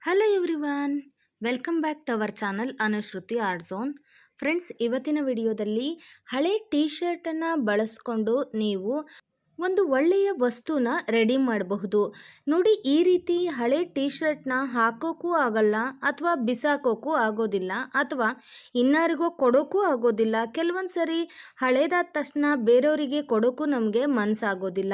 Hello everyone, welcome back to our channel Anushruti art zone. Friends, ಇವತ್ತಿನ ವಿಡಿಯೋದಲ್ಲಿ ಹಳೆ tea ಶರ್ಟನ್ನು ಬಳಸ್ಕೊಂಡು ನೀವು ಒಂದು ಒಳ್ಳೆಯ ವಸ್ತುನ ರೆಡಿ ಮಾಡಬಹುದು. ನೋಡಿ, ಈ ರೀತಿ ಹಳೆ ಟೀ ಶರ್ಟ್ನ ಹಾಕೋಕ್ಕೂ ಆಗಲ್ಲ ಅಥವಾ ಬಿಸಾಕೋಕ್ಕೂ ಆಗೋದಿಲ್ಲ ಅಥವಾ ಇನ್ನಾರಿಗೋ ಕೊಡೋಕ್ಕೂ ಆಗೋದಿಲ್ಲ. ಕೆಲವೊಂದು ಸರಿ ಹಳೇದಾದ ತಕ್ಷಣ ಬೇರೆಯವರಿಗೆ ಕೊಡೋಕ್ಕೂ ನಮಗೆ ಮನಸ್ಸಾಗೋದಿಲ್ಲ.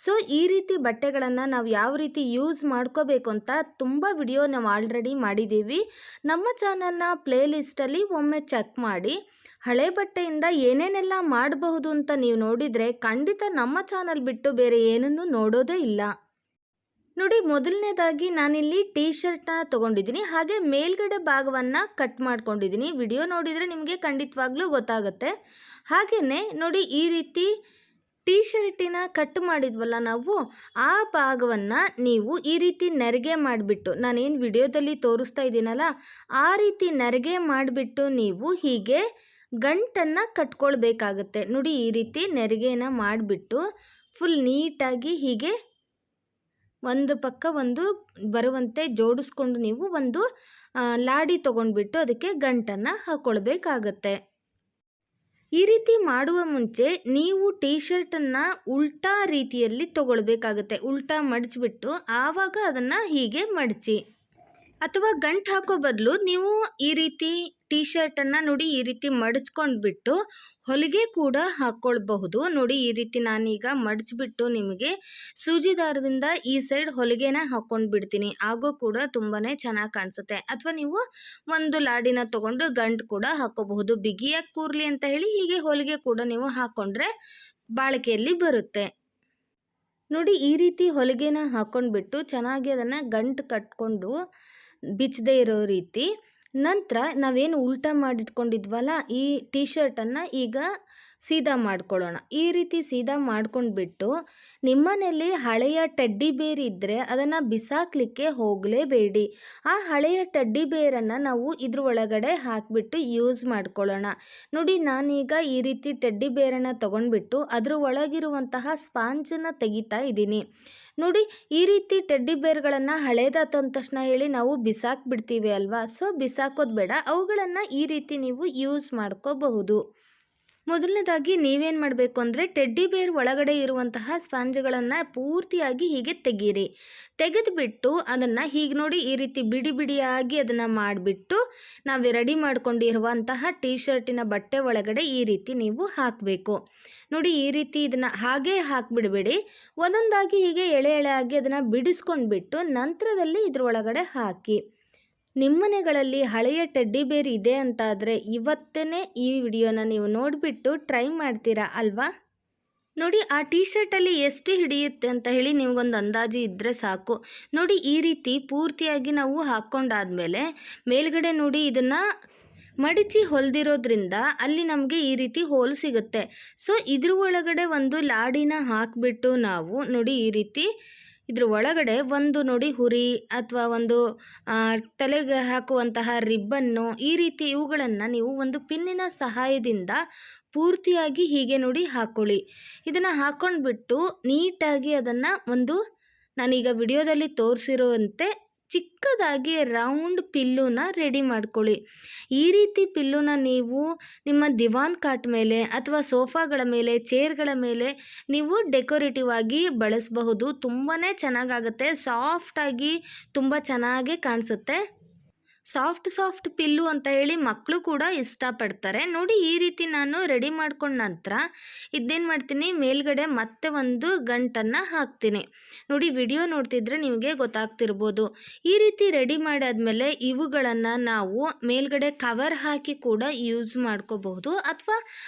ಸೊ ಈ ರೀತಿ ಬಟ್ಟೆಗಳನ್ನು ನಾವು ಯಾವ ರೀತಿ ಯೂಸ್ ಮಾಡ್ಕೋಬೇಕು ಅಂತ ತುಂಬ ವಿಡಿಯೋ ನಾವು ಆಲ್ರೆಡಿ ಮಾಡಿದ್ದೀವಿ. ನಮ್ಮ ಚಾನಲ್ನ ಪ್ಲೇ ಲಿಸ್ಟಲ್ಲಿ ಒಮ್ಮೆ ಚೆಕ್ ಮಾಡಿ. ಹಳೆ ಬಟ್ಟೆಯಿಂದ ಏನೇನೆಲ್ಲ ಮಾಡಬಹುದು ಅಂತ ನೀವು ನೋಡಿದರೆ ಖಂಡಿತ ನಮ್ಮ ಚಾನಲ್ ಬಿಟ್ಟು ಬೇರೆ ಏನನ್ನೂ ನೋಡೋದೇ ಇಲ್ಲ. ನೋಡಿ, ಮೊದಲನೇದಾಗಿ ನಾನಿಲ್ಲಿ ಟೀ ಶರ್ಟ್ನ ತೊಗೊಂಡಿದ್ದೀನಿ. ಹಾಗೆ ಮೇಲ್ಗಡೆ ಭಾಗವನ್ನು ಕಟ್ ಮಾಡ್ಕೊಂಡಿದ್ದೀನಿ. ವಿಡಿಯೋ ನೋಡಿದರೆ ನಿಮಗೆ ಖಂಡಿತವಾಗ್ಲೂ ಗೊತ್ತಾಗುತ್ತೆ. ಹಾಗೆಯೇ ನೋಡಿ, ಈ ರೀತಿ ಟೀ ಶರ್ಟಿನ ಕಟ್ ಮಾಡಿದ್ವಲ್ಲ ನಾವು, ಆ ಭಾಗವನ್ನು ನೀವು ಈ ರೀತಿ ನೆರಿಗೆ ಮಾಡಿಬಿಟ್ಟು, ನಾನೇನು ವಿಡಿಯೋದಲ್ಲಿ ತೋರಿಸ್ತಾ ಇದ್ದೀನಲ್ಲ ಆ ರೀತಿ ನೆರಿಗೆ ಮಾಡಿಬಿಟ್ಟು ನೀವು ಹೀಗೆ ಗಂಟನ್ನು ಕಟ್ಕೊಳ್ಬೇಕಾಗತ್ತೆ. ನೋಡಿ, ಈ ರೀತಿ ನೆರಿಗೆನ ಮಾಡಿಬಿಟ್ಟು ಫುಲ್ ನೀಟಾಗಿ ಹೀಗೆ ಒಂದು ಪಕ್ಕ ಒಂದು ಬರುವಂತೆ ಜೋಡಿಸ್ಕೊಂಡು ನೀವು ಒಂದು ಲಾಡಿ ತೊಗೊಂಡ್ಬಿಟ್ಟು ಅದಕ್ಕೆ ಗಂಟನ್ನು ಹಾಕ್ಕೊಳ್ಬೇಕಾಗತ್ತೆ. ಈ ರೀತಿ ಮಾಡುವ ಮುಂಚೆ ನೀವು ಟೀ ಶರ್ಟನ್ನು ಉಲ್ಟಾ ರೀತಿಯಲ್ಲಿ ತೊಗೊಳ್ಬೇಕಾಗತ್ತೆ. ಉಲ್ಟಾ ಮಡಚಿಬಿಟ್ಟು ಆವಾಗ ಅದನ್ನು ಹೀಗೆ ಮಡಚಿ, ಅಥವಾ ಗಂಟು ಹಾಕೋ ಬದಲು ನೀವು ಈ ರೀತಿ ಟೀ ಶರ್ಟನ್ನು ನೋಡಿ ಈ ರೀತಿ ಮಡಚ್ಕೊಂಡ್ಬಿಟ್ಟು ಹೊಲಿಗೆ ಕೂಡ ಹಾಕ್ಕೊಳ್ಬಹುದು. ನೋಡಿ, ಈ ರೀತಿ ನಾನೀಗ ಮಡಚಿಬಿಟ್ಟು ನಿಮಗೆ ಸೂಜಿ ದಾರದಿಂದ ಈ ಸೈಡ್ ಹೊಲಿಗೆನ ಹಾಕ್ಕೊಂಡು ಬಿಡ್ತೀನಿ. ಆಗೋ ಕೂಡ ತುಂಬಾ ಚೆನ್ನಾಗಿ ಕಾಣಿಸುತ್ತೆ. ಅಥವಾ ನೀವು ಒಂದು ಲಾಡಿನ ತೊಗೊಂಡು ಗಂಟು ಕೂಡ ಹಾಕ್ಕೋಬಹುದು. ಬಿಗಿಯಾಗಿ ಕೂರ್ಲಿ ಅಂತ ಹೇಳಿ ಹೀಗೆ ಹೊಲಿಗೆ ಕೂಡ ನೀವು ಹಾಕ್ಕೊಂಡ್ರೆ ಬಾಳಿಕೆಯಲ್ಲಿ ಬರುತ್ತೆ. ನೋಡಿ, ಈ ರೀತಿ ಹೊಲಿಗೆನ ಹಾಕ್ಕೊಂಡ್ಬಿಟ್ಟು ಚೆನ್ನಾಗಿ ಅದನ್ನು ಗಂಟು ಕಟ್ಕೊಂಡು ಬಿಚ್ಚದೇ ಇರೋ ರೀತಿ, ನಂತರ ನಾವೇನು ಉಲ್ಟಾ ಮಾಡಿಟ್ಕೊಂಡಿದ್ವಲ್ಲ ಈ ಟೀ ಶರ್ಟನ್ನು ಈಗ ಸೀದಾ ಮಾಡ್ಕೊಳ್ಳೋಣ. ಈ ರೀತಿ ಸೀದಾ ಮಾಡ್ಕೊಂಡ್ಬಿಟ್ಟು ನಿಮ್ಮನೇಲಿ ಹಳೆಯ ಟೆಡ್ಡಿ ಬೇರ್ ಇದ್ದರೆ ಅದನ್ನು ಬಿಸಾಕಲಿಕ್ಕೆ ಹೋಗಲೇಬೇಡಿ. ಆ ಹಳೆಯ ಟೆಡ್ಡಿ ಬೇರನ್ನು ನಾವು ಇದ್ರ ಒಳಗಡೆ ಹಾಕಿಬಿಟ್ಟು ಯೂಸ್ ಮಾಡ್ಕೊಳ್ಳೋಣ. ನೋಡಿ, ನಾನೀಗ ಈ ರೀತಿ ಟೆಡ್ಡಿ ಬೇರನ್ನು ತೊಗೊಂಡ್ಬಿಟ್ಟು ಅದ್ರ ಒಳಗಿರುವಂತಹ ಸ್ಪಾಂಜನ್ನು ತೆಗಿತಾ ಇದ್ದೀನಿ. ನೋಡಿ, ಈ ರೀತಿ ಟೆಡ್ಡಿ ಬೇರ್ಗಳನ್ನು ಹಳೇದಾತು ಅಂದ ತಕ್ಷಣ ಹೇಳಿ ನಾವು ಬಿಸಾಕ್ಬಿಡ್ತೀವಿ ಅಲ್ವಾ. ಸೊ ಬಿಸಾಕೋದು ಬೇಡ, ಅವುಗಳನ್ನು ಈ ರೀತಿ ನೀವು ಯೂಸ್ ಮಾಡ್ಕೋಬಹುದು. ಮೊದಲನೇದಾಗಿ ನೀವೇನು ಮಾಡಬೇಕು ಅಂದರೆ ಟೆಡ್ಡಿ ಬೇರ್ ಒಳಗಡೆ ಇರುವಂತಹ ಸ್ಪಾಂಜ್ಗಳನ್ನು ಪೂರ್ತಿಯಾಗಿ ಹೀಗೆ ತೆಗೀರಿ. ತೆಗೆದುಬಿಟ್ಟು ಅದನ್ನು ಹೀಗೆ ನೋಡಿ ಈ ರೀತಿ ಬಿಡಿ ಬಿಡಿಯಾಗಿ ಅದನ್ನು ಮಾಡಿಬಿಟ್ಟು ನಾವು ರೆಡಿ ಮಾಡ್ಕೊಂಡಿರುವಂತಹ ಟೀ ಶರ್ಟಿನ ಬಟ್ಟೆ ಒಳಗಡೆ ಈ ರೀತಿ ನೀವು ಹಾಕಬೇಕು. ನೋಡಿ, ಈ ರೀತಿ ಇದನ್ನು ಹಾಗೇ ಹಾಕಿಬಿಡಬೇಡಿ. ಒಂದೊಂದಾಗಿ ಹೀಗೆ ಎಳೆ ಎಳೆಯಾಗಿ ಅದನ್ನು ಬಿಡಿಸ್ಕೊಂಡ್ಬಿಟ್ಟು ನಂತರದಲ್ಲಿ ಇದ್ರ ಒಳಗಡೆ ಹಾಕಿ. ನಿಮ್ಮನೆಗಳಲ್ಲಿ ಹಳೆಯ ಟೆಡ್ಡಿ ಬೇರ್ ಇದೆ ಅಂತಾದರೆ ಇವತ್ತೇ ಈ ವಿಡಿಯೋನ ನೀವು ನೋಡಿಬಿಟ್ಟು ಟ್ರೈ ಮಾಡ್ತೀರಾ ಅಲ್ವಾ. ನೋಡಿ, ಆ ಟೀ ಶರ್ಟಲ್ಲಿ ಎಷ್ಟು ಹಿಡಿಯುತ್ತೆ ಅಂತ ಹೇಳಿ ನಿಮಗೊಂದು ಅಂದಾಜು ಇದ್ದರೆ ಸಾಕು. ನೋಡಿ, ಈ ರೀತಿ ಪೂರ್ತಿಯಾಗಿ ನಾವು ಹಾಕ್ಕೊಂಡಾದ್ಮೇಲೆ ಮೇಲ್ಗಡೆ ನೋಡಿ ಇದನ್ನು ಮಡಿಚಿ ಹೊಲಿದಿರೋದ್ರಿಂದ ಅಲ್ಲಿ ನಮಗೆ ಈ ರೀತಿ ಹೋಲು ಸಿಗುತ್ತೆ. ಸೊ ಇದ್ರ ಒಳಗಡೆ ಒಂದು ಲಾಡಿನ ಹಾಕಿಬಿಟ್ಟು ನಾವು ನೋಡಿ ಈ ರೀತಿ ಇದ್ರ ಒಳಗಡೆ ಒಂದು ನೋಡಿ ಹುರಿ ಅಥವಾ ಒಂದು ತಲೆಗೆ ಹಾಕುವಂತಹ ರಿಬ್ಬನ್ನು, ಈ ರೀತಿ ಇವುಗಳನ್ನು ನೀವು ಒಂದು ಪಿನ್ನಿನ ಸಹಾಯದಿಂದ ಪೂರ್ತಿಯಾಗಿ ಹೀಗೆ ನೋಡಿ ಹಾಕ್ಕೊಳ್ಳಿ. ಇದನ್ನು ಹಾಕ್ಕೊಂಡ್ಬಿಟ್ಟು ನೀಟಾಗಿ ಅದನ್ನು ಒಂದು ನಾನೀಗ ವಿಡಿಯೋದಲ್ಲಿ ತೋರಿಸಿರುವಂತೆ ಚಿಕ್ಕದಾಗಿ ರೌಂಡ್ ಪಿಲ್ಲುನ ರೆಡಿ ಮಾಡ್ಕೊಳ್ಳಿ. ಈ ರೀತಿ ಪಿಲ್ಲುನ ನೀವು ನಿಮ್ಮ ದಿವಾನ್ ಕಾಟ್ ಮೇಲೆ ಅಥವಾ ಸೋಫಾಗಳ ಮೇಲೆ, ಚೇರ್ಗಳ ಮೇಲೆ ನೀವು ಡೆಕೋರೇಟಿವ್ ಆಗಿ ಬಳಸಬಹುದು. ತುಂಬಾ ಚೆನ್ನಾಗಾಗುತ್ತೆ. ಸಾಫ್ಟಾಗಿ ತುಂಬ ಚೆನ್ನಾಗೇ ಕಾಣಿಸುತ್ತೆ. ಸಾಫ್ಟ್ ಪಿಲ್ಲು ಅಂತ ಹೇಳಿ ಮಕ್ಕಳು ಕೂಡ ಇಷ್ಟಪಡ್ತಾರೆ. ನೋಡಿ, ಈ ರೀತಿ ನಾನು ರೆಡಿ ಮಾಡ್ಕೊಂಡ ನಂತರ ಇದೇನು ಮಾಡ್ತೀನಿ, ಮೇಲ್ಗಡೆ ಮತ್ತೆ ಒಂದು ಗಂಟನ್ನು ಹಾಕ್ತೀನಿ. ನೋಡಿ, ವಿಡಿಯೋ ನೋಡ್ತಿದ್ರೆ ನಿಮಗೆ ಗೊತ್ತಾಗ್ತಿರ್ಬೋದು. ಈ ರೀತಿ ರೆಡಿ ಮಾಡಾದ್ಮೇಲೆ ಇವುಗಳನ್ನು ನಾವು ಮೇಲ್ಗಡೆ ಕವರ್ ಹಾಕಿ ಕೂಡ ಯೂಸ್ ಮಾಡ್ಕೋಬಹುದು ಅಥವಾ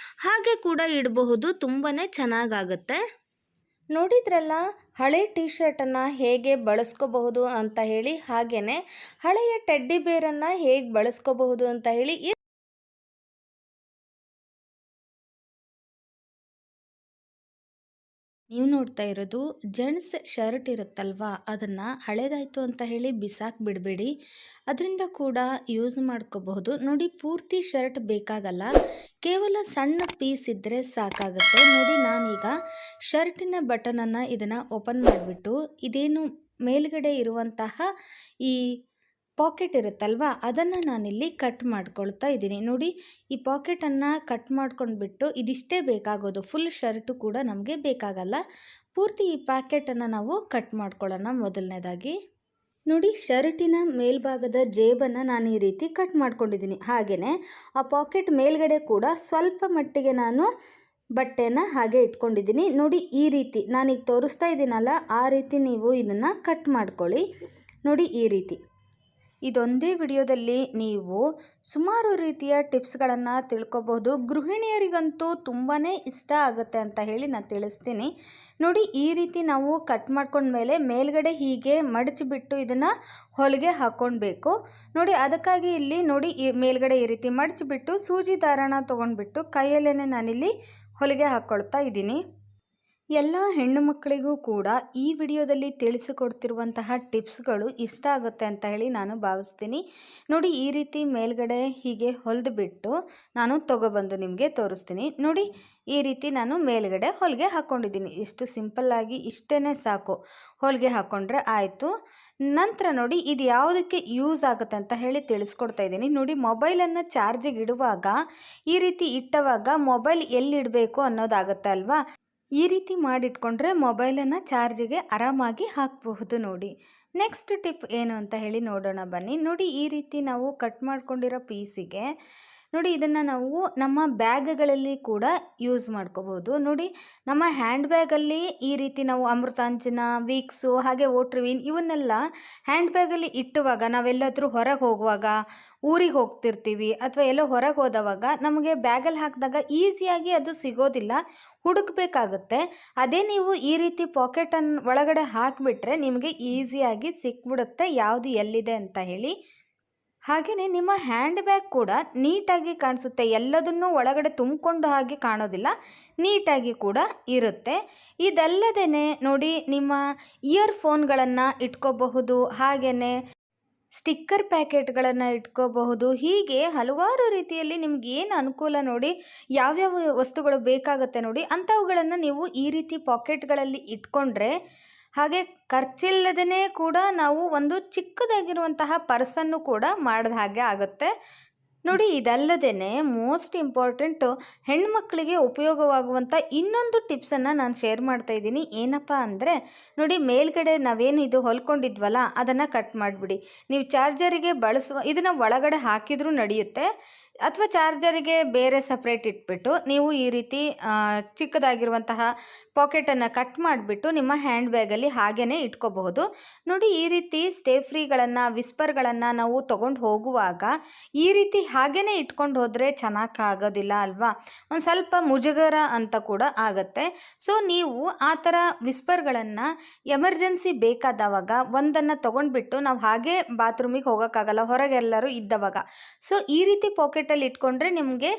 ಹಾಗೆ ಕೂಡ ಇಡಬಹುದು. ತುಂಬಾ ಚೆನ್ನಾಗಾಗುತ್ತೆ. ನೋಡಿದ್ರಲ್ಲ ಹಳೆ ಟೀ ಶರ್ಟನ್ನು ಹೇಗೆ ಬಳಸ್ಕೋಬಹುದು ಅಂತ ಹೇಳಿ, ಹಾಗೆಯೇ ಹಳೆಯ ಟೆಡ್ಡಿ ಬೇರನ್ನು ಹೇಗೆ ಬಳಸ್ಕೋಬಹುದು ಅಂತ ಹೇಳಿ. ನೀವು ನೋಡ್ತಾ ಇರೋದು ಜೆಂಟ್ಸ್ ಶರ್ಟ್ ಇರುತ್ತಲ್ವಾ, ಅದನ್ನು ಹಳೇದಾಯಿತು ಅಂತ ಹೇಳಿ ಬಿಸಾಕ್ಬಿಡಬೇಡಿ. ಅದರಿಂದ ಕೂಡ ಯೂಸ್ ಮಾಡ್ಕೋಬಹುದು. ನೋಡಿ, ಪೂರ್ತಿ ಶರ್ಟ್ ಬೇಕಾಗಲ್ಲ, ಕೇವಲ ಸಣ್ಣ ಪೀಸ್ ಇದ್ದರೆ ಸಾಕಾಗುತ್ತೆ. ನೋಡಿ, ನಾನೀಗ ಶರ್ಟಿನ ಬಟನನ್ನು ಇದನ್ನು ಓಪನ್ ಮಾಡಿಬಿಟ್ಟು ಇದೇನು ಮೇಲ್ಗಡೆ ಇರುವಂತಹ ಈ ಪಾಕೆಟ್ ಇರುತ್ತಲ್ವ ಅದನ್ನು ನಾನಿಲ್ಲಿ ಕಟ್ ಮಾಡ್ಕೊಳ್ತಾ ಇದ್ದೀನಿ. ನೋಡಿ, ಈ ಪಾಕೆಟನ್ನು ಕಟ್ ಮಾಡ್ಕೊಂಡ್ಬಿಟ್ಟು ಇದಿಷ್ಟೇ ಬೇಕಾಗೋದು, ಫುಲ್ ಶರ್ಟು ಕೂಡ ನಮಗೆ ಬೇಕಾಗಲ್ಲ. ಪೂರ್ತಿ ಈ ಪ್ಯಾಕೆಟನ್ನು ನಾವು ಕಟ್ ಮಾಡ್ಕೊಳ್ಳೋಣ. ಮೊದಲನೇದಾಗಿ ನೋಡಿ, ಶರ್ಟಿನ ಮೇಲ್ಭಾಗದ ಜೇಬನ್ನು ನಾನು ಈ ರೀತಿ ಕಟ್ ಮಾಡ್ಕೊಂಡಿದ್ದೀನಿ. ಹಾಗೆಯೇ ಆ ಪಾಕೆಟ್ ಮೇಲ್ಗಡೆ ಕೂಡ ಸ್ವಲ್ಪ ಮಟ್ಟಿಗೆ ನಾನು ಬಟ್ಟೆನ ಹಾಗೆ ಇಟ್ಕೊಂಡಿದ್ದೀನಿ. ನೋಡಿ, ಈ ರೀತಿ ನಾನೀಗ ತೋರಿಸ್ತಾ ಇದ್ದೀನಲ್ಲ, ಆ ರೀತಿ ನೀವು ಇದನ್ನು ಕಟ್ ಮಾಡ್ಕೊಳ್ಳಿ. ನೋಡಿ, ಈ ರೀತಿ ಇದೊಂದೇ ವಿಡಿಯೋದಲ್ಲಿ ನೀವು ಸುಮಾರು ರೀತಿಯ ಟಿಪ್ಸ್ಗಳನ್ನು ತಿಳ್ಕೊಬಹುದು. ಗೃಹಿಣಿಯರಿಗಂತೂ ತುಂಬಾ ಇಷ್ಟ ಆಗುತ್ತೆ ಅಂತ ಹೇಳಿ ನಾನು ತಿಳಿಸ್ತೀನಿ. ನೋಡಿ, ಈ ರೀತಿ ನಾವು ಕಟ್ ಮಾಡ್ಕೊಂಡ್ಮೇಲೆ ಮೇಲ್ಗಡೆ ಹೀಗೆ ಮಡಚಿಬಿಟ್ಟು ಇದನ್ನು ಹೊಲಿಗೆ ಹಾಕ್ಕೊಳ್ಬೇಕು. ನೋಡಿ, ಅದಕ್ಕಾಗಿ ಇಲ್ಲಿ ನೋಡಿ ಈ ಮೇಲ್ಗಡೆ ಈ ರೀತಿ ಮಡಚಿಬಿಟ್ಟು ಸೂಜಿ ದಾರನ ತೊಗೊಂಡ್ಬಿಟ್ಟು ಕೈಯಲ್ಲೇ ನಾನಿಲ್ಲಿ ಹೊಲಿಗೆ ಹಾಕ್ಕೊಳ್ತಾ ಇದ್ದೀನಿ. ಎಲ್ಲ ಹೆಣ್ಣು ಮಕ್ಕಳಿಗೂ ಕೂಡ ಈ ವಿಡಿಯೋದಲ್ಲಿ ತಿಳಿಸಿಕೊಡ್ತಿರುವಂತಹ ಟಿಪ್ಸ್ಗಳು ಇಷ್ಟ ಆಗುತ್ತೆ ಅಂತ ಹೇಳಿ ನಾನು ಭಾವಿಸ್ತೀನಿ. ನೋಡಿ, ಈ ರೀತಿ ಮೇಲ್ಗಡೆ ಹೀಗೆ ಹೊಲಿದ್ಬಿಟ್ಟು ನಾನು ತೊಗೊಬಂದು ನಿಮಗೆ ತೋರಿಸ್ತೀನಿ. ನೋಡಿ, ಈ ರೀತಿ ನಾನು ಮೇಲ್ಗಡೆ ಹೊಲಿಗೆ ಹಾಕ್ಕೊಂಡಿದ್ದೀನಿ. ಇಷ್ಟು ಸಿಂಪಲ್ಲಾಗಿ ಇಷ್ಟೇ ಸಾಕು, ಹೊಲಿಗೆ ಹಾಕ್ಕೊಂಡ್ರೆ ಆಯಿತು. ನಂತರ ನೋಡಿ, ಇದು ಯಾವುದಕ್ಕೆ ಯೂಸ್ ಆಗುತ್ತೆ ಅಂತ ಹೇಳಿ ತಿಳಿಸ್ಕೊಡ್ತಾ ಇದ್ದೀನಿ. ನೋಡಿ, ಮೊಬೈಲನ್ನು ಚಾರ್ಜಿಗೆ ಇಡುವಾಗ ಈ ರೀತಿ ಇಟ್ಟವಾಗ ಮೊಬೈಲ್ ಎಲ್ಲಿಡಬೇಕು ಅನ್ನೋದಾಗುತ್ತೆ ಅಲ್ವಾ. ಈ ರೀತಿ ಮಾಡಿಟ್ಕೊಂಡ್ರೆ ಮೊಬೈಲನ್ನು ಚಾರ್ಜಿಗೆ ಆರಾಮಾಗಿ ಹಾಕಬಹುದು. ನೋಡಿ, ನೆಕ್ಸ್ಟ್ ಟಿಪ್ ಏನು ಅಂತ ಹೇಳಿ ನೋಡೋಣ ಬನ್ನಿ. ನೋಡಿ, ಈ ರೀತಿ ನಾವು ಕಟ್ ಮಾಡ್ಕೊಂಡಿರೋ ಪೀಸಿಗೆ ನೋಡಿ ಇದನ್ನು ನಾವು ನಮ್ಮ ಬ್ಯಾಗ್ಗಳಲ್ಲಿ ಕೂಡ ಯೂಸ್ ಮಾಡ್ಕೋಬೋದು. ನೋಡಿ, ನಮ್ಮ ಹ್ಯಾಂಡ್ ಬ್ಯಾಗಲ್ಲಿ ಈ ರೀತಿ ನಾವು ಅಮೃತಾಂಜನ, ವೀಕ್ಸು ಹಾಗೆ ಓಟ್ರಿವಿನ್ ಇವನ್ನೆಲ್ಲ ಹ್ಯಾಂಡ್ ಬ್ಯಾಗಲ್ಲಿ ಇಟ್ಟುವಾಗ ನಾವೆಲ್ಲಾದರೂ ಹೊರಗೆ ಹೋಗುವಾಗ, ಊರಿಗೆ ಹೋಗ್ತಿರ್ತೀವಿ ಅಥವಾ ಎಲ್ಲೋ ಹೊರಗೆ ಹೋದವಾಗ ನಮಗೆ ಬ್ಯಾಗಲ್ಲಿ ಹಾಕಿದಾಗ ಈಸಿಯಾಗಿ ಅದು ಸಿಗೋದಿಲ್ಲ, ಹುಡುಕಬೇಕಾಗುತ್ತೆ. ಅದೇ ನೀವು ಈ ರೀತಿ ಪಾಕೆಟನ್ನು ಒಳಗಡೆ ಹಾಕಿಬಿಟ್ರೆ ನಿಮಗೆ ಈಸಿಯಾಗಿ ಸಿಕ್ಬಿಡುತ್ತೆ ಯಾವುದು ಎಲ್ಲಿದೆ ಅಂತ ಹೇಳಿ. ಹಾಗೆಯೇ ನಿಮ್ಮ ಹ್ಯಾಂಡ್ ಬ್ಯಾಗ್ ಕೂಡ ನೀಟಾಗಿ ಕಾಣಿಸುತ್ತೆ, ಎಲ್ಲದನ್ನೂ ಒಳಗಡೆ ತುಂಬಿಕೊಂಡು ಹಾಗೆ ಕಾಣೋದಿಲ್ಲ, ನೀಟಾಗಿ ಕೂಡ ಇರುತ್ತೆ. ಇದಲ್ಲದೇ ನೋಡಿ, ನಿಮ್ಮ ಇಯರ್ಫೋನ್ಗಳನ್ನು ಇಟ್ಕೋಬಹುದು, ಹಾಗೆಯೇ ಸ್ಟಿಕ್ಕರ್ ಪ್ಯಾಕೆಟ್ಗಳನ್ನು ಇಟ್ಕೋಬಹುದು. ಹೀಗೆ ಹಲವಾರು ರೀತಿಯಲ್ಲಿ ನಿಮ್ಗೆ ಏನು ಅನುಕೂಲ ನೋಡಿ, ಯಾವ್ಯಾವ ವಸ್ತುಗಳು ಬೇಕಾಗುತ್ತೆ ನೋಡಿ ಅಂಥವುಗಳನ್ನು ನೀವು ಈ ರೀತಿ ಪಾಕೆಟ್ಗಳಲ್ಲಿ ಇಟ್ಕೊಂಡ್ರೆ, ಹಾಗೆ ಖರ್ಚಿಲ್ಲದೇ ಕೂಡ ನಾವು ಒಂದು ಚಿಕ್ಕದಾಗಿರುವಂತಹ ಪರ್ಸನ್ನು ಕೂಡ ಮಾಡಿದ ಹಾಗೆ ಆಗುತ್ತೆ. ನೋಡಿ, ಇದಲ್ಲದೇ ಮೋಸ್ಟ್ ಇಂಪಾರ್ಟೆಂಟು ಹೆಣ್ಮಕ್ಳಿಗೆ ಉಪಯೋಗವಾಗುವಂಥ ಇನ್ನೊಂದು ಟಿಪ್ಸನ್ನು ನಾನು ಶೇರ್ ಮಾಡ್ತಾ ಇದ್ದೀನಿ. ಏನಪ್ಪ ಅಂದರೆ ನೋಡಿ, ಮೇಲ್ಗಡೆ ನಾವೇನು ಇದು ಹೊಲ್ಕೊಂಡಿದ್ವಲ್ಲ ಅದನ್ನು ಕಟ್ ಮಾಡಿಬಿಡಿ. ನೀವು ಚಾರ್ಜರಿಗೆ ಬಳಸುವ ಇದನ್ನು ಒಳಗಡೆ ಹಾಕಿದರೂ ನಡೆಯುತ್ತೆ, ಅಥವಾ ಚಾರ್ಜರಿಗೆ ಬೇರೆ ಸಪ್ರೇಟ್ ಇಟ್ಬಿಟ್ಟು ನೀವು ಈ ರೀತಿ ಚಿಕ್ಕದಾಗಿರುವಂತಹ ಪಾಕೆಟನ್ನು ಕಟ್ ಮಾಡಿಬಿಟ್ಟು ನಿಮ್ಮ ಹ್ಯಾಂಡ್ ಬ್ಯಾಗಲ್ಲಿ ಹಾಗೇ ಇಟ್ಕೋಬಹುದು. ನೋಡಿ, ಈ ರೀತಿ ಸ್ಟೇ ಫ್ರೀಗಳನ್ನು, ವಿಸ್ಪರ್ಗಳನ್ನು ನಾವು ತೊಗೊಂಡು ಹೋಗುವಾಗ ಈ ರೀತಿ ಹಾಗೇ ಇಟ್ಕೊಂಡು ಹೋದರೆ ಚೆನ್ನಾಗಿ ಆಗೋದಿಲ್ಲ ಅಲ್ವಾ, ಒಂದು ಸ್ವಲ್ಪ ಮುಜುಗರ ಅಂತ ಕೂಡ ಆಗುತ್ತೆ. ಸೊ ನೀವು ಆ ಥರ ವಿಸ್ಪರ್ಗಳನ್ನು ಎಮರ್ಜೆನ್ಸಿ ಬೇಕಾದವಾಗ ಒಂದನ್ನು ತೊಗೊಂಡ್ಬಿಟ್ಟು ನಾವು ಹಾಗೆ ಬಾತ್ರೂಮಿಗೆ ಹೋಗೋಕ್ಕಾಗಲ್ಲ, ಹೊರಗೆಲ್ಲರೂ ಇದ್ದವಾಗ, ಸೊ ಈ ರೀತಿ ಪಾಕೆಟಲ್ಲಿ ಇಟ್ಕೊಂಡ್ರೆ ನಿಮಗೆ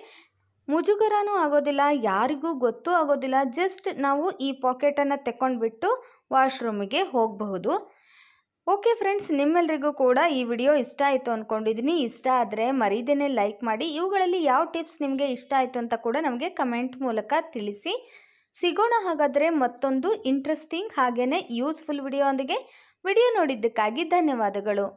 ಮುಜುಗರನೂ ಆಗೋದಿಲ್ಲ, ಯಾರಿಗೂ ಗೊತ್ತೂ ಆಗೋದಿಲ್ಲ. ಜಸ್ಟ್ ನಾವು ಈ ಪಾಕೆಟನ್ನು ತೆಕ್ಕೊಂಡ್ಬಿಟ್ಟು ವಾಶ್ರೂಮಿಗೆ ಹೋಗಬಹುದು. ಓಕೆ ಫ್ರೆಂಡ್ಸ್, ನಿಮ್ಮೆಲ್ಲರಿಗೂ ಕೂಡ ಈ ವಿಡಿಯೋ ಇಷ್ಟ ಆಯಿತು ಅಂದ್ಕೊಂಡಿದ್ದೀನಿ. ಇಷ್ಟ ಆದರೆ ಮರೀದೇನೆ ಲೈಕ್ ಮಾಡಿ. ಇವುಗಳಲ್ಲಿ ಯಾವ ಟಿಪ್ಸ್ ನಿಮಗೆ ಇಷ್ಟ ಆಯಿತು ಅಂತ ಕೂಡ ನಮಗೆ ಕಮೆಂಟ್ ಮೂಲಕ ತಿಳಿಸಿ. ಸಿಗೋಣ ಹಾಗಾದರೆ ಮತ್ತೊಂದು ಇಂಟ್ರೆಸ್ಟಿಂಗ್ ಹಾಗೆಯೇ ಯೂಸ್ಫುಲ್ ವಿಡಿಯೋ ಒಂದಿಗೆ. ವಿಡಿಯೋ ನೋಡಿದ್ದಕ್ಕಾಗಿ ಧನ್ಯವಾದಗಳು.